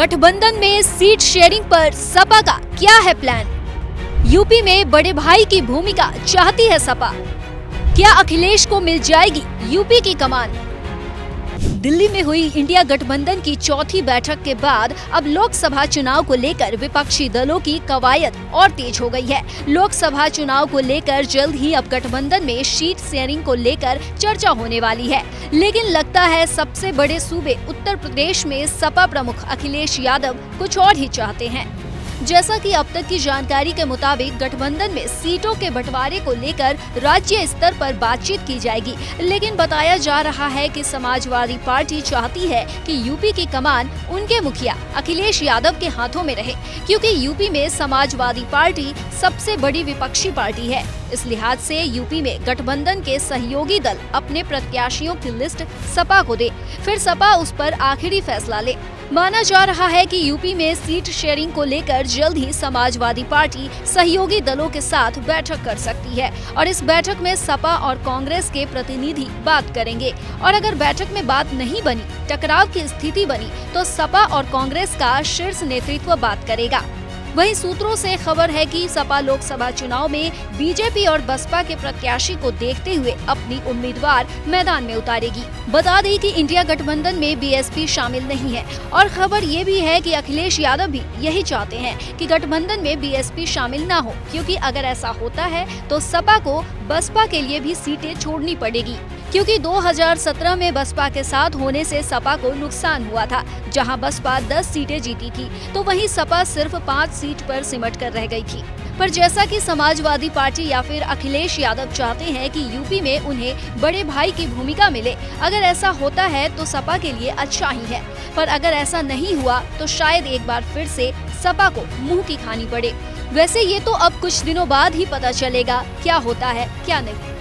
गठबंधन में seat sharing पर सपा का क्या है प्लान? यूपी में बड़े भाई की भूमिका चाहती है सपा। क्या अखिलेश को मिल जाएगी यूपी की कमान? दिल्ली में हुई इंडिया गठबंधन की चौथी बैठक के बाद अब लोकसभा चुनाव को लेकर विपक्षी दलों की कवायद और तेज हो गई है। लोकसभा चुनाव को लेकर जल्द ही अब गठबंधन में सीट शेयरिंग को लेकर चर्चा होने वाली है, लेकिन लगता है सबसे बड़े सूबे उत्तर प्रदेश में सपा प्रमुख अखिलेश यादव कुछ और ही चाहते हैं। जैसा कि अब तक की जानकारी के मुताबिक गठबंधन में सीटों के बंटवारे को लेकर राज्य स्तर पर बातचीत की जाएगी, लेकिन बताया जा रहा है कि समाजवादी पार्टी चाहती है कि यूपी की कमान उनके मुखिया अखिलेश यादव के हाथों में रहे, क्योंकि यूपी में समाजवादी पार्टी सबसे बड़ी विपक्षी पार्टी है। इस लिहाज से यूपी में गठबंधन के सहयोगी दल अपने प्रत्याशियों की लिस्ट सपा को दे, फिर सपा उस पर आखिरी फैसला ले। माना जा रहा है कि यूपी में सीट शेयरिंग को लेकर जल्द ही समाजवादी पार्टी सहयोगी दलों के साथ बैठक कर सकती है और इस बैठक में सपा और कांग्रेस के प्रतिनिधि बात करेंगे। और अगर बैठक में बात नहीं बनी, टकराव की स्थिति बनी, तो सपा और कांग्रेस का शीर्ष नेतृत्व बात करेगा। वहीं सूत्रों से खबर है कि सपा लोकसभा चुनाव में बीजेपी और बसपा के प्रत्याशी को देखते हुए अपनी उम्मीदवार मैदान में उतारेगी। बता दें कि इंडिया गठबंधन में बीएसपी शामिल नहीं है और खबर ये भी है कि अखिलेश यादव भी यही चाहते हैं कि गठबंधन में बीएसपी शामिल न हो, क्योंकि अगर ऐसा होता है तो सपा को बसपा के लिए भी सीटें छोड़नी पड़ेगी, क्योंकि 2017 में बसपा के साथ होने से सपा को नुकसान हुआ था, जहां बसपा 10 सीटें जीती थी, तो वहीं सपा सिर्फ 5 सीट पर सिमट कर रह गई थी। पर जैसा कि समाजवादी पार्टी या फिर अखिलेश यादव चाहते हैं कि यूपी में उन्हें बड़े भाई की भूमिका मिले, अगर ऐसा होता है तो सपा के लिए अच्छा ही है। पर अगर ऐसा नहीं हुआ तो शायद एक बार फिर से सपा को मुंह की खानी पड़े। वैसे ये तो अब कुछ दिनों बाद ही पता चलेगा क्या होता है क्या नहीं।